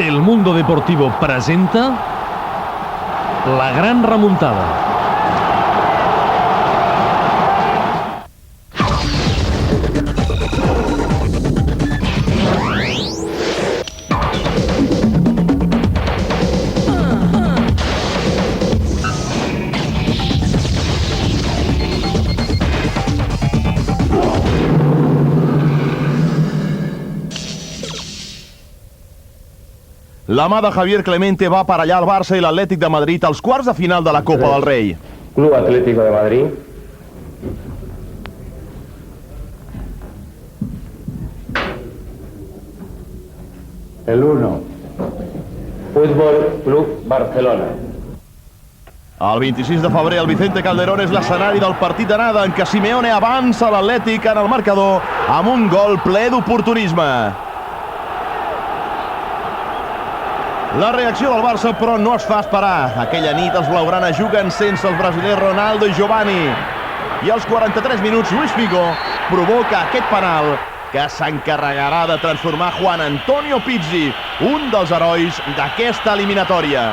El Mundo Deportivo presenta La Gran Remuntada. La mà de Javier Clemente va aparellar el Barça i l'Atlètic de Madrid als quarts de final de la Copa del Rei. Club Atlético de Madrid. El 1. Fútbol Club Barcelona. El 26 de febrer el Vicente Calderón és l'escenari del partit d'anada en què Simeone avança l'Atlètic en el marcador amb un gol ple d'oportunisme. La reacció del Barça, però, no es fa esperar. Aquella nit els blaugrana juguen sense els brasilers Ronaldo i Giovanni. I als 43 minuts, Luis Figo provoca aquest penal que s'encarregarà de transformar Juan Antonio Pizzi, un dels herois d'aquesta eliminatòria.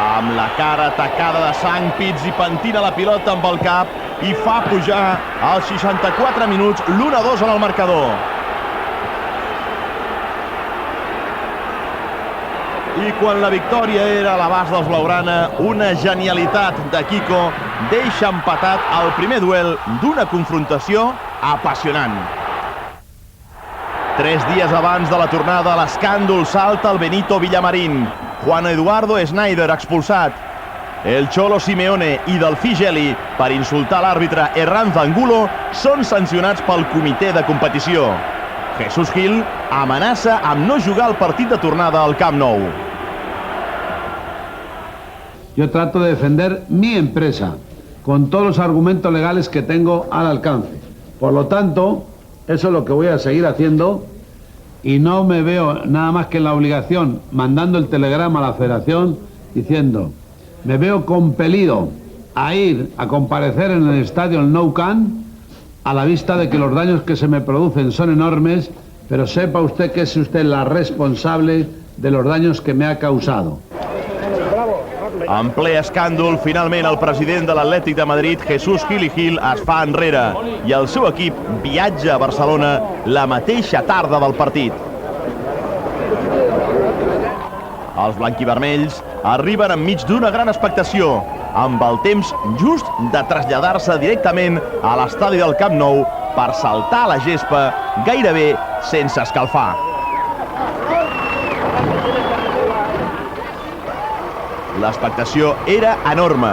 Amb la cara tacada de sang, Pizzi pentina la pilota amb el cap i fa pujar als 64 minuts l'1-2 en el marcador. I quan la victòria era a l'abast dels blaugrana, una genialitat de Kiko deixa empatat el primer duel d'una confrontació apassionant. 3 dies abans de la tornada, l'escàndol salta el Benito Villamarín. Juan Eduardo Snyder expulsat. El Cholo Simeone i Delfí Geli, per insultar l'àrbitre Herranz Angulo, són sancionats pel comitè de competició. Jesús Gil amenaça amb no jugar el partit de tornada al Camp Nou. Yo trato de defender mi empresa con todos los argumentos legales que tengo al alcance. Por lo tanto, eso es lo que voy a seguir haciendo y no me veo nada más que en la obligación, mandando el telegrama a la Federación diciendo: me veo compelido a ir a comparecer en el estadio el Nou Camp a la vista de que los daños que se me producen son enormes, pero sepa usted que es usted la responsable de los daños que me ha causado. En ple escàndol, finalment el president de l'Atlètic de Madrid, Jesús Gil i Gil, es fa enrere i el seu equip viatja a Barcelona la mateixa tarda del partit. Els blanquivermells arriben enmig d'una gran expectació, amb el temps just de traslladar-se directament a l'estadi del Camp Nou per saltar a la gespa gairebé sense escalfar. L'expectació era enorme.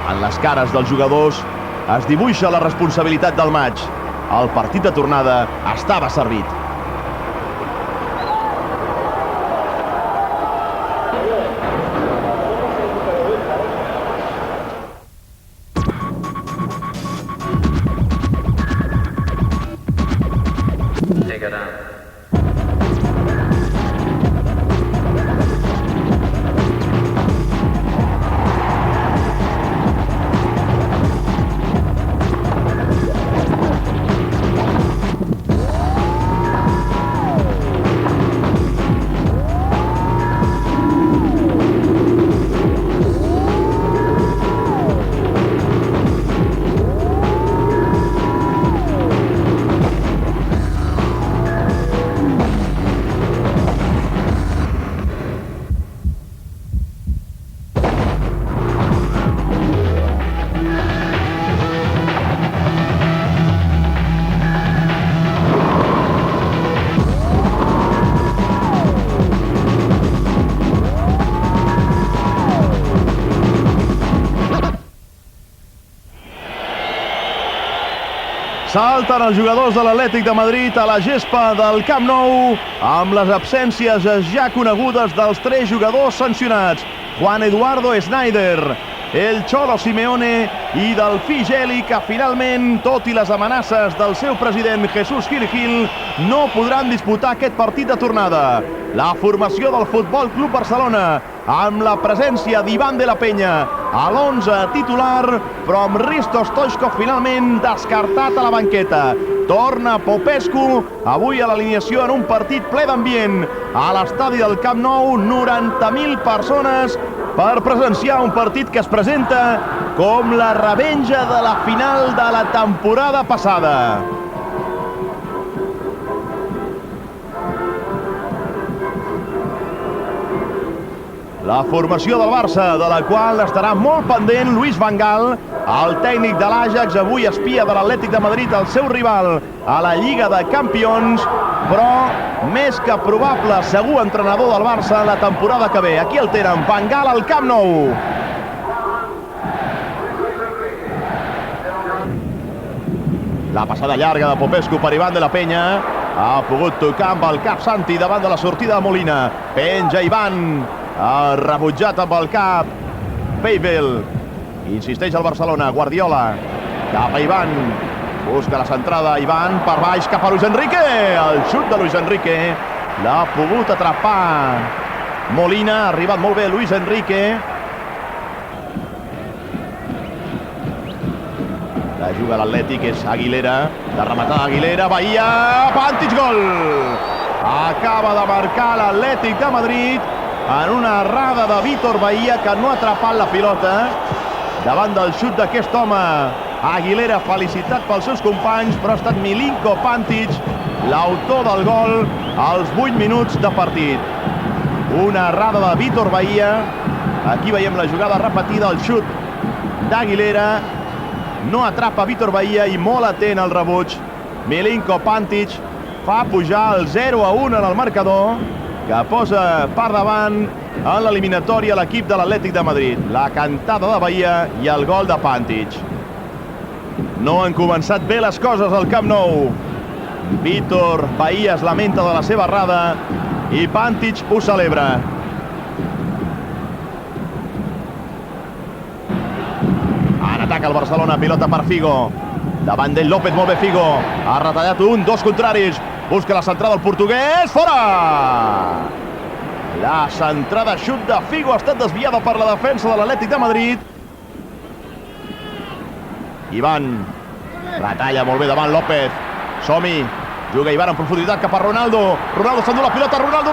En les cares dels jugadors es dibuixa la responsabilitat del maig. El partit de tornada estava servit. Salten els jugadors de l'Atlètic de Madrid a la gespa del Camp Nou amb les absències ja conegudes dels 3 jugadors sancionats: Juan Eduardo Snyder, el Cholo Simeone i Delfí Geli, que finalment, tot i les amenaces del seu president Jesús Gil i Gil, no podran disputar aquest partit de tornada. La formació del Futbol Club Barcelona amb la presència d'Ivan de la Peña a l'11 titular, però amb Hristo Stoichkov finalment descartat a la banqueta. Torna Popescu, avui a l'alineació en un partit ple d'ambient. A l'estadi del Camp Nou, 90.000 persones per presenciar un partit que es presenta com la revenja de la final de la temporada passada. La formació del Barça, de la qual estarà molt pendent Luis Van Gaal, el tècnic de l'Ajax, avui espia de l'Atlètic de Madrid, el seu rival a la Lliga de Campions, però més que probable segur entrenador del Barça la temporada que ve. Aquí el tenen, Van Gaal al Camp Nou. La passada llarga de Popescu per Ivan de la Peña. Ha pogut tocar amb el cap Santi davant de la sortida de Molina. Penja Ivan. Ha rebutjat amb el cap Pavel. Insisteix el Barcelona. Guardiola. Cap a Ivan. Busca la centrada. Ivan per baix cap a Luis Enrique. El xut de Luis Enrique l'ha pogut atrapar Molina. Ha arribat molt bé Luis Enrique. La juga l'Atlètic, és Aguilera. De rematada Aguilera, Bahia, Pantic, gol! Acaba de marcar l'Atlètic de Madrid en una errada de Vítor Bahia, que no ha atrapat la pilota davant del xut d'aquest home. Aguilera felicitat pels seus companys, però ha estat Milinko Pantic l'autor del gol als 8 minuts de partit. Una errada de Vítor Bahia. Aquí veiem la jugada repetida, el xut d'Aguilera. No atrapa Vítor Bahia i molt atent al rebuig. Milinko Pantic fa pujar el 0-1 en el marcador, que posa per davant en l'eliminatòria l'equip de l'Atlètic de Madrid. La cantada de Bahia i el gol de Pantic. No han començat bé les coses al Camp Nou. Vítor Bahia es lamenta de la seva errada i Pantic ho celebra. Ataca el Barcelona, pilota per Figo. Davant d'ell López, molt bé Figo. Ha retallat dos contraris. Busca la centrada del portuguès, fora! La centrada xut de Figo ha estat desviada per la defensa de l'Atlètic de Madrid. Ivan retalla molt bé davant López. Som-hi. Juga Ivan en profunditat cap a Ronaldo. Ronaldo s'endú la pilota. Ronaldo,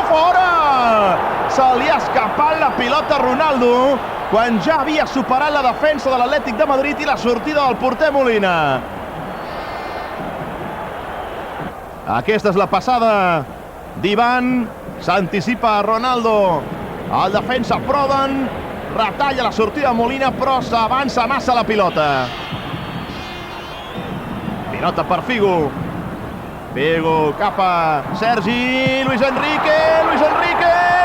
fora! Se li ha escapat la pilota a Ronaldo quan ja havia superat la defensa de l'Atlètic de Madrid i la sortida del porter Molina. Aquesta és la passada d'Ivan. S'anticipa a Ronaldo. El defensa Prodan retalla la sortida de Molina, però s'avança massa la pilota. Pilota per Figo. Figo cap a Sergi. Luis Enrique,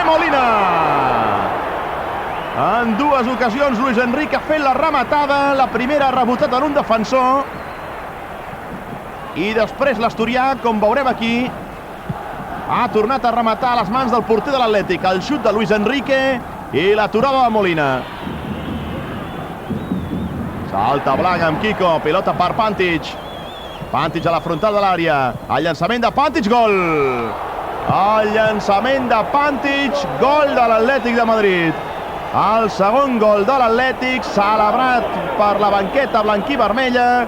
Molina. En dues ocasions Luis Enrique ha fet la rematada. La primera ha rebotat en un defensor. I després l'Asturià, com veurem aquí, ha tornat a rematar a les mans del porter de l'Atlètic. El xut de Luis Enrique i l'aturada de Molina. Salta blanc amb Kiko. Pilota per Pantic. Pantic a la frontal de l'àrea. El llançament de Pantic, gol! El llançament de Pantic, gol de l'Atlètic de Madrid. El segon gol de l'Atlètic, celebrat per la banqueta blanquí-vermella.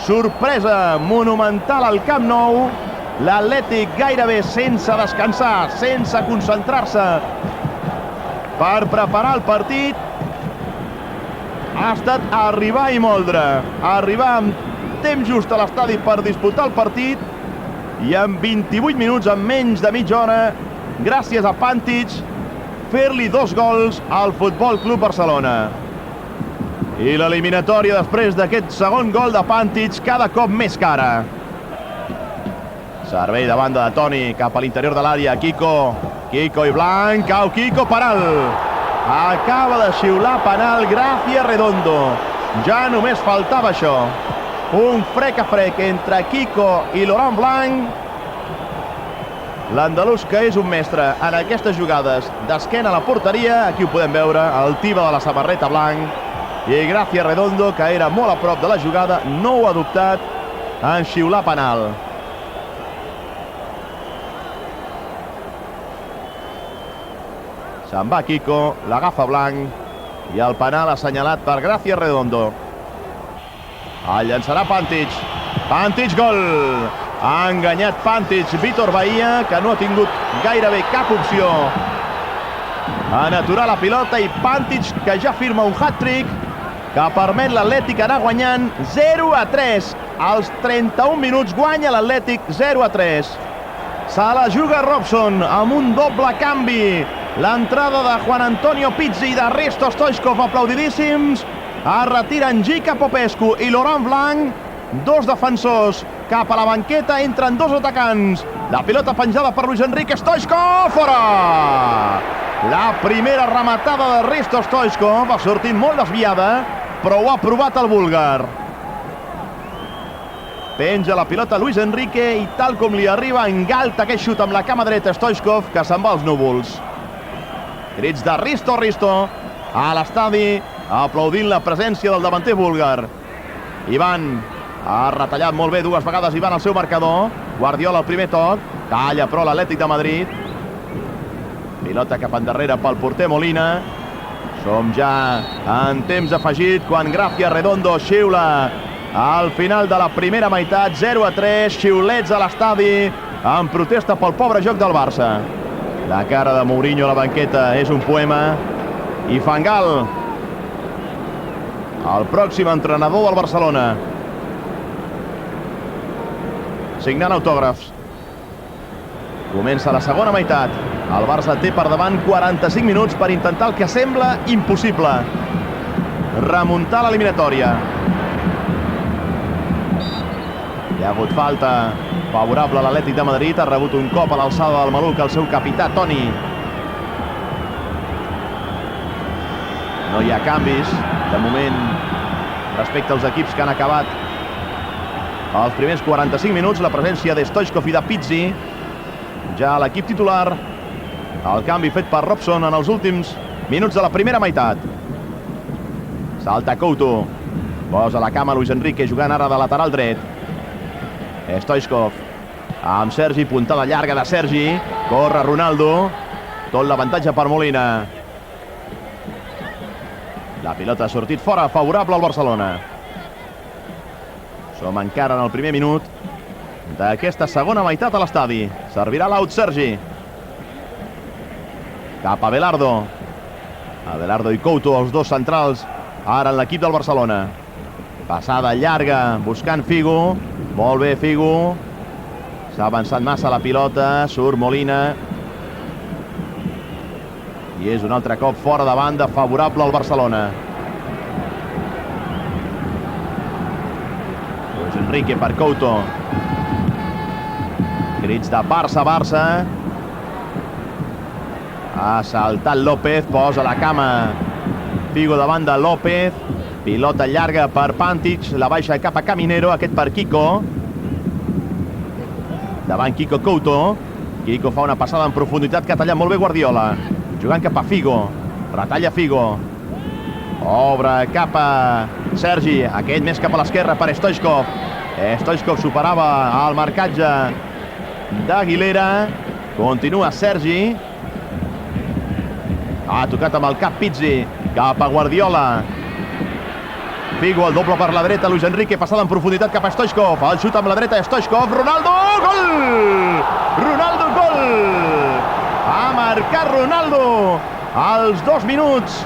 Sorpresa monumental al Camp Nou. L'Atlètic gairebé sense descansar, sense concentrar-se per preparar el partit. Ha estat arribar i moldre. Arribar amb temps just a l'estadi per disputar el partit i en 28 minuts, en menys de mitja hora, gràcies a Pantic, fer-li 2 gols al Futbol Club Barcelona. I l'eliminatòria després d'aquest segon gol de Pantic cada cop més cara. Servei de banda de Toni cap a l'interior de l'àrea. Kiko i Blanc. Cau Kiko, penal. Acaba de xiular penal Gracia Redondo. Ja només faltava això. Un frec a frec entre Kiko i Laurent Blanc. L'andalús, que és un mestre en aquestes jugades d'esquena a la porteria. Aquí ho podem veure, el tiba de la samarreta blanc. I Gracia Redondo, que era molt a prop de la jugada, no ho ha dubtat en xiular penal. Se'n va Kiko, l'agafa Blanc i el penal assenyalat per Gracia Redondo. El llançarà Pantic. Pantic, gol! Ha enganyat Pantic, Vítor Bahia, que no ha tingut gairebé cap opció en aturar la pilota, i Pantic, que ja firma un hat-trick que permet l'Atlètic anar guanyant 0-3. Als 31 minuts guanya l'Atlètic 0-3. Se la juga Robson amb un doble canvi. L'entrada de Juan Antonio Pizzi i de Risto Stoichkov, aplaudidíssims. Es retiren Jica Popescu i Laurent Blanc, dos defensors cap a la banqueta, entren dos atacants. La pilota penjada per Luis Enrique Stoichkov, fora! La primera rematada de Risto Stoichkov ha sortit molt desviada, però ho ha provat el búlgar. Penja la pilota Luis Enrique i tal com li arriba engalta aquest xut amb la cama dreta Stoichkov, que se'n va als núvols. Crits de Risto a l'estadi, aplaudint la presència del davanter búlgar. Ivan ha retallat molt bé dues vegades Ivan al seu marcador. Guardiola al primer toc, talla però l'Atlètic de Madrid. Pilota cap endarrere pel porter Molina. Som ja en temps afegit quan Gracia Redondo xiula al final de la primera meitat. 0-3, xiulets a l'estadi en protesta pel pobre joc del Barça. La cara de Mourinho a la banqueta és un poema. I Van Gaal, el pròxim entrenador del Barcelona, signant autògrafs. Comença la segona meitat. El Barça té per davant 45 minuts per intentar el que sembla impossible: remuntar l'eliminatòria. Hi ha hagut falta favorable a l'Atlètic de Madrid. Ha rebut un cop a l'alçada del maluc el seu capità Toni. No hi ha canvis, de moment, respecte als equips que han acabat els primers 45 minuts. La presència de Stoichkov i de Pizzi. Ja a l'equip titular, el canvi fet per Robson en els últims minuts de la primera meitat. Salta Couto, posa la cama Luis Enrique, jugant ara de lateral dret. Stoichkov amb Sergi, puntada llarga de Sergi. Corre Ronaldo, tot l'avantatge per Molina. La pilota ha sortit fora, favorable al Barcelona. Som encara en el primer minut d'aquesta segona meitat a l'estadi. Servirà l'out Sergi. Cap a Abelardo. Abelardo i Couto, els dos centrals, ara en l'equip del Barcelona. Passada llarga, buscant Figo. Molt bé Figo. S'ha avançat massa la pilota. Surt Molina. I és un altre cop fora de banda, favorable al Barcelona. Luis Enrique per Couto. Crits de Barça, Barça. Ha saltat López, posa la cama Figo davant de López. Pilota llarga per Pantic, la baixa cap a Caminero, aquest per Kiko. Davant Kiko Couto. Kiko fa una passada en profunditat que ha tallat molt bé Guardiola. Jugant cap a Figo, retalla Figo. Obre cap a Sergi, aquest més cap a l'esquerra per Stoichkov. Stoichkov superava el marcatge d'Aguilera. Continua Sergi. Ha tocat amb el cap Pizzi, cap a Guardiola. Figo, el doble per la dreta, Luis Enrique, passada en profunditat cap a Stoichkov. El xut amb la dreta, Stoichkov, Ronaldo, gol! Ronaldo, gol! Ha marcat Ronaldo als 2 minuts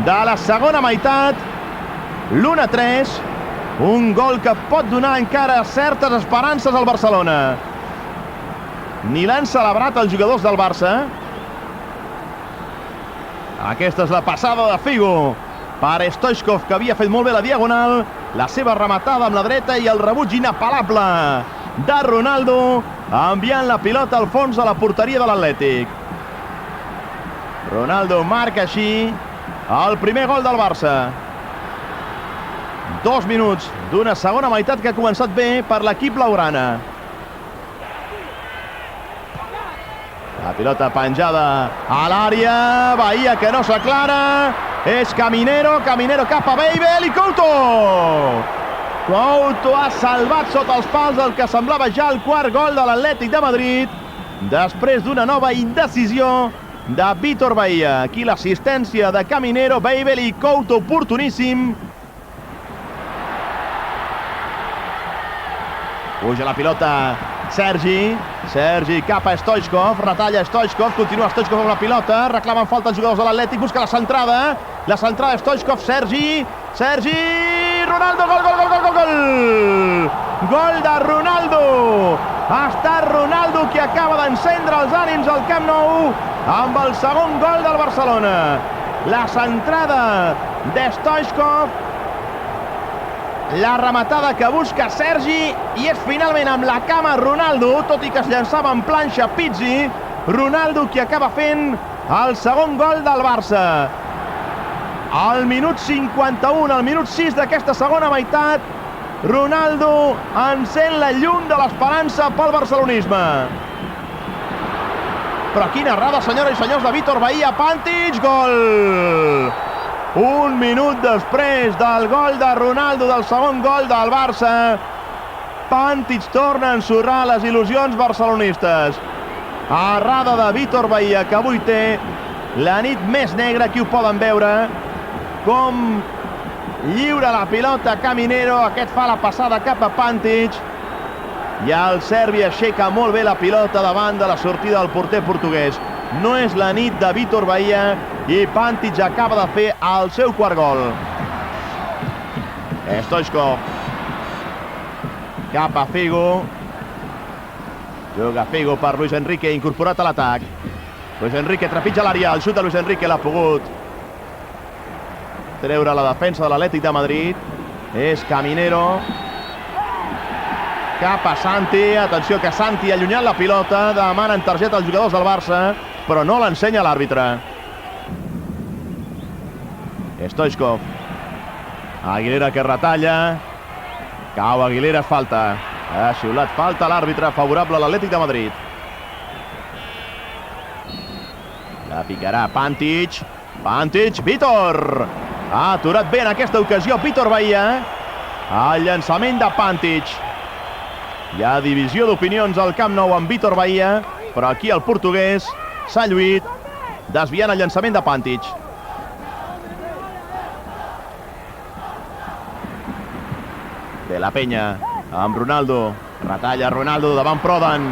de la segona meitat. l'1-3. Un gol que pot donar encara certes esperances al Barcelona. Ni l'han celebrat els jugadors del Barça. Aquesta és la passada de Figo per Stoichkov, que havia fet molt bé la diagonal. La seva rematada amb la dreta i el rebuig inapel·lable de Ronaldo, enviant la pilota al fons de la porteria de l'Atlètic. Ronaldo marca així el primer gol del Barça. 2 minuts d'una segona meitat que ha començat bé per l'equip blaugrana. La pilota penjada a l'àrea. Bahia que no s'aclara. És Caminero. Caminero cap a Babel i Couto. Couto ha salvat sota els pals el que semblava ja el quart gol de l'Atlètic de Madrid, després d'una nova indecisió de Vítor Bahia. Aquí l'assistència de Caminero, Babel i Couto oportuníssim. Puja la pilota Sergi cap a Stoichkov, retalla Stoichkov, continua Stoichkov amb la pilota, reclamen falta els jugadors de l'Atlètic, busca la centrada Stoichkov, Sergi, Ronaldo, gol de Ronaldo. Ha estat Ronaldo qui acaba d'encendre els ànims al Camp Nou amb el segon gol del Barcelona. La centrada de Stoichkov, la rematada que busca Sergi i és finalment amb la cama Ronaldo, tot i que es llançava en planxa Pizzi. Ronaldo qui acaba fent el segon gol del Barça. Al minut 51, al minut 6 d'aquesta segona meitat, Ronaldo encén la llum de l'esperança pel barcelonisme. Però quina errada, senyores i senyors, de Vítor Bahia. Pantic, gol! Un minut després del gol de Ronaldo, del segon gol del Barça, Pantic torna a ensorrar les il·lusions barcelonistes. Errada de Vítor Bahia, que avui té la nit més negra. Aquí ho poden veure, com lliura la pilota Caminero, aquest fa la passada cap a Pantic i el serbi aixeca molt bé la pilota davant de la sortida del porter portuguès. No és la nit de Vítor Bahia i Pantic acaba de fer el seu quart gol. Stoichkov cap a Figo, juga Figo per Luis Enrique, incorporat a l'atac. Luis Enrique trepitja l'àrea, el xut de Luis Enrique l'ha pogut treure la defensa de l'Atlètic de Madrid. És Caminero cap a Santi. Atenció que Santi ha allunyat la pilota, demanen targeta als jugadors del Barça, però no l'ensenya l'àrbitre. Stoichkov, Aguilera que retalla, cau Aguilera, falta. Ha xiulat falta l'àrbitre favorable a l'Atlètic de Madrid. La picarà Pantic, Vítor! Ha aturat bé en aquesta ocasió Vítor Bahia. El llançament de Pantic. Hi ha divisió d'opinions al Camp Nou amb Vítor Bahia, però aquí el portuguès s'ha lluït, desviant el llançament de Pantic. De la Penya amb Ronaldo, retalla Ronaldo davant Prodan,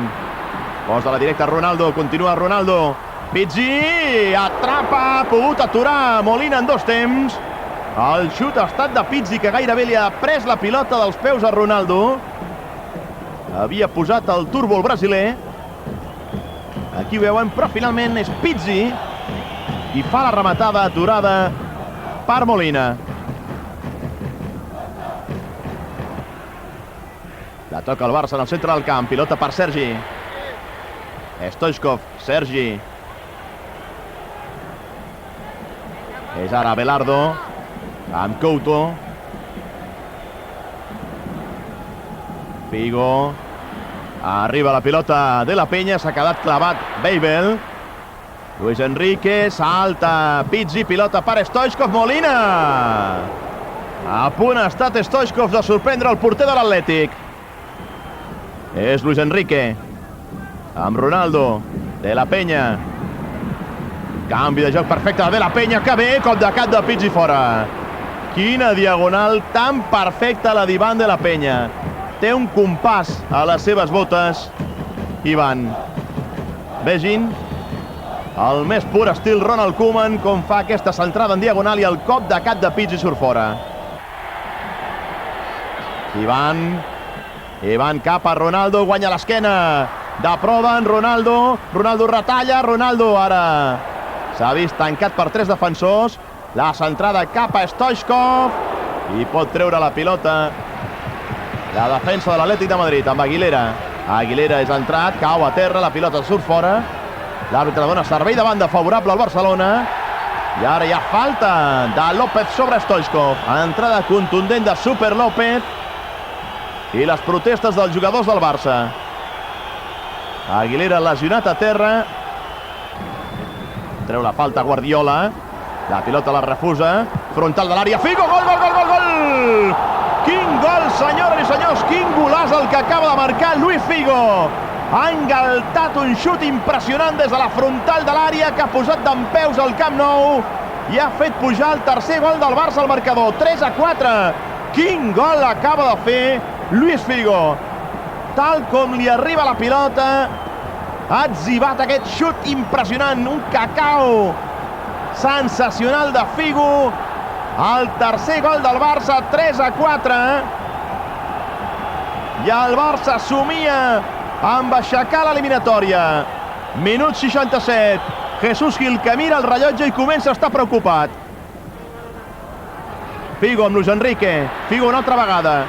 posa la directa Ronaldo, continua Ronaldo, Pizzi atrapa, ha pogut aturar Molina en dos temps. El xut ha estat de Pizzi, que gairebé li ha pres la pilota dels peus a Ronaldo. Havia posat el turbo el brasiler. Aquí ho veuen, però finalment és Pizzi i fa la rematada aturada per Molina. La toca el Barça en el centre del camp, pilota per Sergi. Stoichkov, Sergi. És ara Belardo amb Couto. Figo. Arriba la pilota de la Penya, s'ha quedat clavat Babel. Luis Enrique, salta Pizzi, pilota per Stoichkov, Molina. A punt ha estat Stoichkov de sorprendre el porter de l'Atlètic. És Luis Enrique amb Ronaldo, de la Penya. Canvi de joc perfecte de la Penya, que bé, cop de cap de Pizzi fora. Quina diagonal tan perfecta la d'Ivan de la Penya. Té un compàs a les seves botes. Ivan. Vegin el més pur estil Ronald Koeman, com fa aquesta centrada en diagonal i el cop de cap de Pizzi surt fora. Ivan cap a Ronaldo, guanya l'esquena de Prodan, Ronaldo retalla, Ronaldo ara s'ha vist tancat per tres defensors. La centrada cap a Stoichkov i pot treure la pilota la defensa de l'Atlètic de Madrid amb Aguilera. Aguilera és entrat, cau a terra, la pilota surt fora. L'àrbitre dona servei de banda favorable al Barcelona. I ara hi ha falta de López sobre Stoichkov. Entrada contundent de Super López. I les protestes dels jugadors del Barça. Aguilera lesionat a terra. Treu la falta Guardiola. La pilota la refusa. Frontal de l'àrea. Figo, gol, gol, gol, gol, gol! Quin gol, senyores i senyors! Quin golaç el que acaba de marcar Luis Figo! ha engaltat un xut impressionant des de la frontal de l'àrea que ha posat dempeus al Camp Nou i ha fet pujar el tercer gol del Barça al marcador, 3-4. Quin gol acaba de fer Luis Figo. Tal com li arriba la pilota, ha etzibat aquest xut impressionant, un cacao sensacional de Figo. El tercer gol del Barça, 3-4. I el Barça somia amb aixecar l'eliminatòria. Minut 67. Jesús Gil, que mira el rellotge i comença a estar preocupat. Figo amb Luis Enrique. Figo una altra vegada.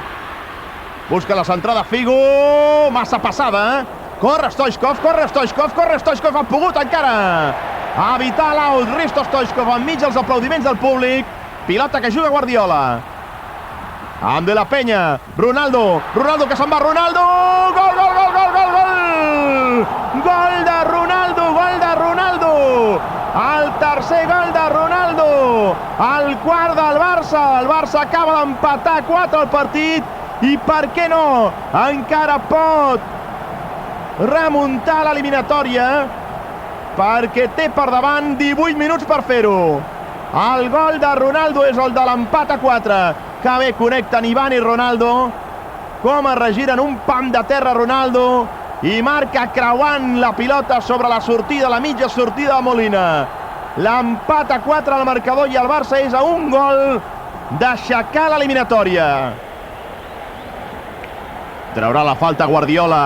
Busca la centrada Figo. Massa passada. Corre Stoichkov, corre Stoichkov, corre Stoichkov. Ha pogut encara evitar l'out. Risto Stoichkov enmig dels aplaudiments del públic. Pilota que juga Guardiola. Amb De La Peña. Ronaldo. Ronaldo que se'n va. Ronaldo. Gol, gol, gol, gol, gol, gol. Gol de Ronaldo, gol de Ronaldo. El tercer gol de Ronaldo. El quart del Barça. El Barça acaba d'empatar 4 al partit. I per què no? Encara pot remuntar l'eliminatòria perquè té per davant 18 minuts per fer-ho. El gol de Ronaldo és el de l'empat a 4. Que bé connecten Ivan i Ronaldo. Com es regiren un pam de terra Ronaldo i marca creuant la pilota sobre la sortida, la mitja sortida de Molina. L'empat a 4 al marcador i el Barça és a un gol d'aixecar l'eliminatòria. Traurà la falta Guardiola.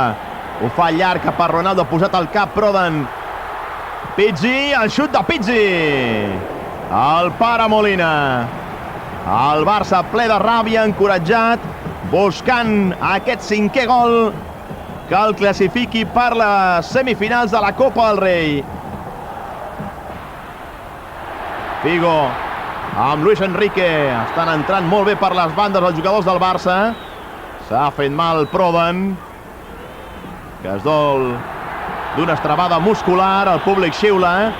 Ho fa llarg cap a Ronaldo, ha posat al cap Prodan. Pizzi, el xut de Pizzi. El para Molina. El Barça ple de ràbia, encoratjat, buscant aquest 5è gol que el classifiqui per les semifinals de la Copa del Rei. Figo amb Luis Enrique. Estan entrant molt bé per les bandes els jugadors del Barça. S'ha fet mal Prodan, que es dol d'una estrabada muscular. El públic xiula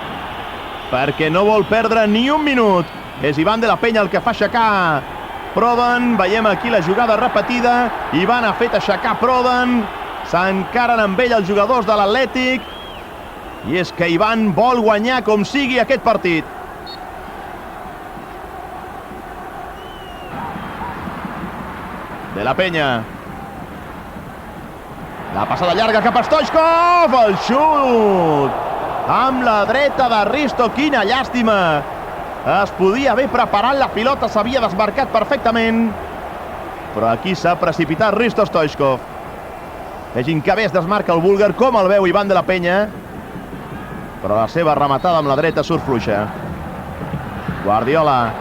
perquè no vol perdre ni un minut. És Ivan de la Peña el que fa aixecar Prodan. Veiem aquí la jugada repetida. Ivan ha fet aixecar Prodan. S'encaren amb ell els jugadors de l'Atlètic. I és que Ivan vol guanyar com sigui aquest partit. De la Peña. La passada llarga cap a Stoichkov. El xut amb la dreta de Risto. Quina llàstima. Es podia haver preparat la pilota, s'havia desmarcat perfectament. Però aquí s'ha precipitat Risto Stoichkov. Vegin que bé es desmarca el búlgar, com el veu Ivan de la Peña. Però la seva rematada amb la dreta surt fluixa. Guardiola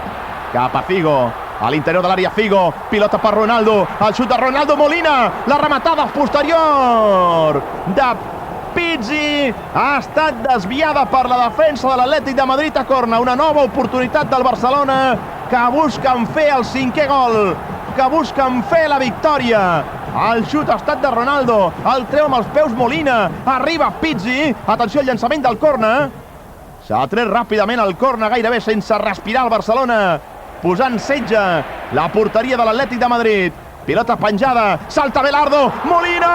cap a Figo. A l'interior de l'àrea Figo. Pilota per Ronaldo. El xut de Ronaldo. Molina. La rematada posterior de Pizzi ha estat desviada per la defensa de l'Atlètic de Madrid a corna. Una nova oportunitat del Barcelona que busquen fer el 5è gol, que busquen fer la victòria. El xut ha estat de Ronaldo. El treu amb els peus Molina. Arriba Pizzi. Atenció al llançament del corna. S'ha tret ràpidament el corna gairebé sense respirar el Barcelona, posant setge la porteria de l'Atlètic de Madrid. Pilota penjada. Salta Belardo. Molina.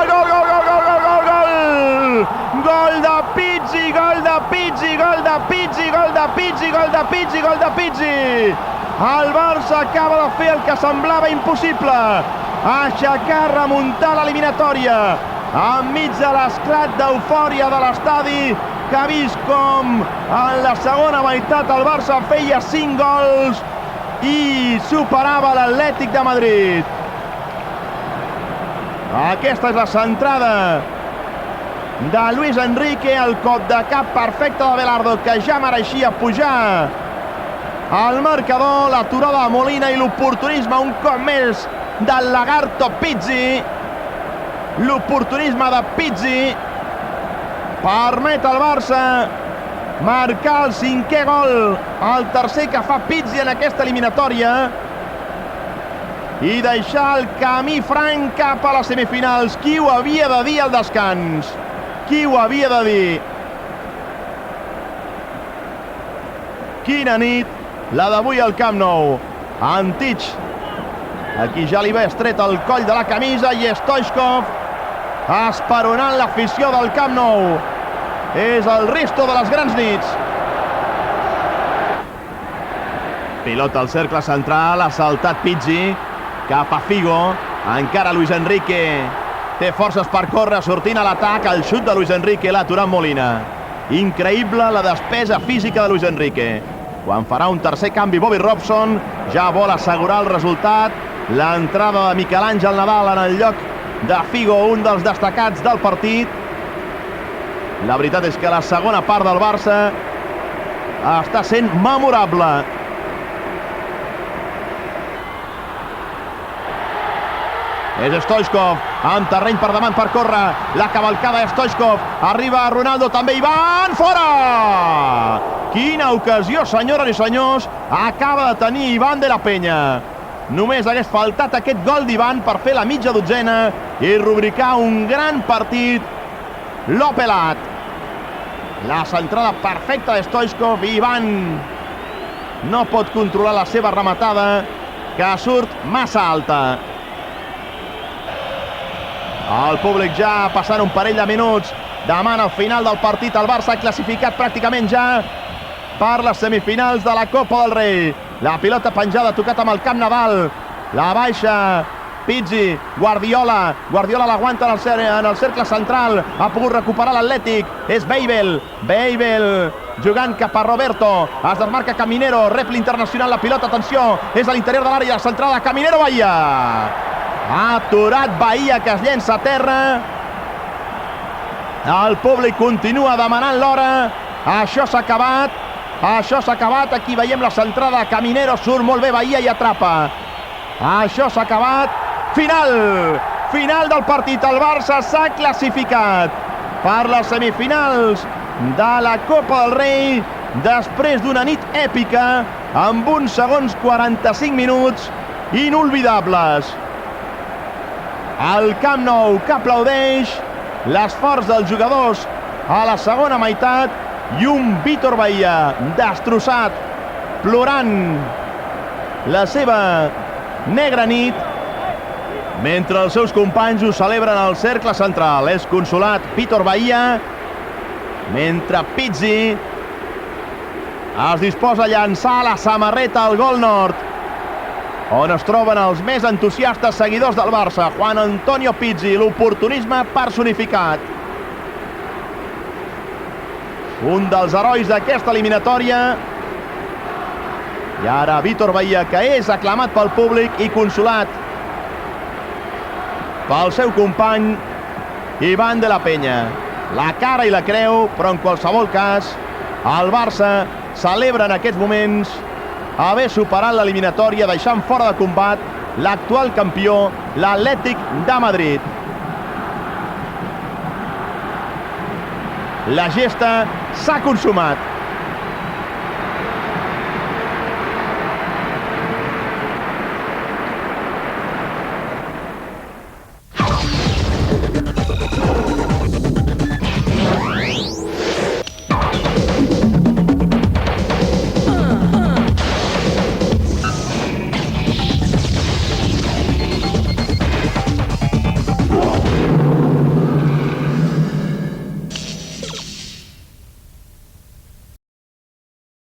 Gol, gol, gol, gol, gol, gol, gol. Gol de Pizzi, gol de Pizzi, gol de Pizzi, gol de Pizzi, gol de Pizzi, gol de Pizzi. El Barça acaba de fer el que semblava impossible. Aixecar, remuntar l'eliminatòria. Enmig de l'esclat d'eufòria de l'estadi, que ha vist com en la segona meitat el Barça feia 5 gols i superava l'Atlètic de Madrid. Aquesta és la centrada de Luis Enrique, el cop de cap perfecte de Belardo, que ja mereixia pujar al marcador. L'aturada de Molina i l'oportunisme un cop més del lagarto Pizzi. L'oportunisme de Pizzi permet al Barça marcar el 5è gol, el tercer que fa Pizzi en aquesta eliminatòria, i deixar el camí franc cap a les semifinals. Qui ho havia de dir al descans? Qui ho havia de dir? Quina nit la d'avui al Camp Nou. Antich, aquí ja li ve estret el coll de la camisa, i Stoichkov esperonant l'afició del Camp Nou. És el Risto de les grans nits. Pilota al cercle central, ha saltat Pizzi, cap a Figo, encara Luis Enrique, té forces per córrer, sortint a l'atac, el xut de Luis Enrique l'ha aturat Molina. Increïble la despesa física de Luis Enrique. Quan farà un tercer canvi Bobby Robson, ja vol assegurar el resultat, l'entrada de Miquel Àngel Nadal en el lloc de Figo, un dels destacats del partit. La veritat és que la segona part del Barça està sent memorable. És Stoichkov, amb terreny per davant per córrer, la cavalcada de Stoichkov, arriba Ronaldo, també Ivan, fora! Quina ocasió, senyores i senyors, acaba de tenir Ivan de la Peña. Només hagués faltat aquest gol d'Ivan per fer la mitja dotzena i rubricar un gran partit. L'ha pelat. La centrada perfecta de Stoichkov i Ivan no pot controlar la seva rematada, que surt massa alta. El públic ja passant un parell de minuts, demana al final del partit. El Barça ha classificat pràcticament ja per les semifinals de la Copa del Rei. La pilota penjada, tocat amb el camp Nadal, la baixa Pizzi, Guardiola l'aguanta en el cercle central, ha pogut recuperar l'Atlètic, és Babel jugant cap a Roberto, es desmarca Caminero, rep l'internacional, la pilota, atenció, és a l'interior de l'àrea centrada, Caminero, Bahia. Ha aturat Bahia, que es llença a terra. El públic continua demanant l'hora. Això s'ha acabat. Aquí veiem la centrada. Caminero, surt molt bé Bahia i atrapa. Això s'ha acabat. Final del partit. El Barça s'ha classificat per les semifinals de la Copa del Rei després d'una nit èpica amb uns segons 45 minuts inolvidables. El Camp Nou que aplaudeix l'esforç dels jugadors a la segona meitat i un Vítor Bahia destrossat, plorant la seva negra nit, mentre els seus companys ho celebren al cercle central. És consolat Vítor Bahia, mentre Pizzi es disposa a llançar la samarreta al gol nord, on es troben els més entusiastes seguidors del Barça. Juan Antonio Pizzi, l'oportunisme personificat. Un dels herois d'aquesta eliminatòria. I ara Vítor Bahia, que és aclamat pel públic i consolat pel seu company Ivan de la Peña. La cara i la creu, però en qualsevol cas, el Barça celebra en aquests moments haver superat l'eliminatòria, deixant fora de combat l'actual campió, l'Atlètic de Madrid. La gesta s'ha consumat.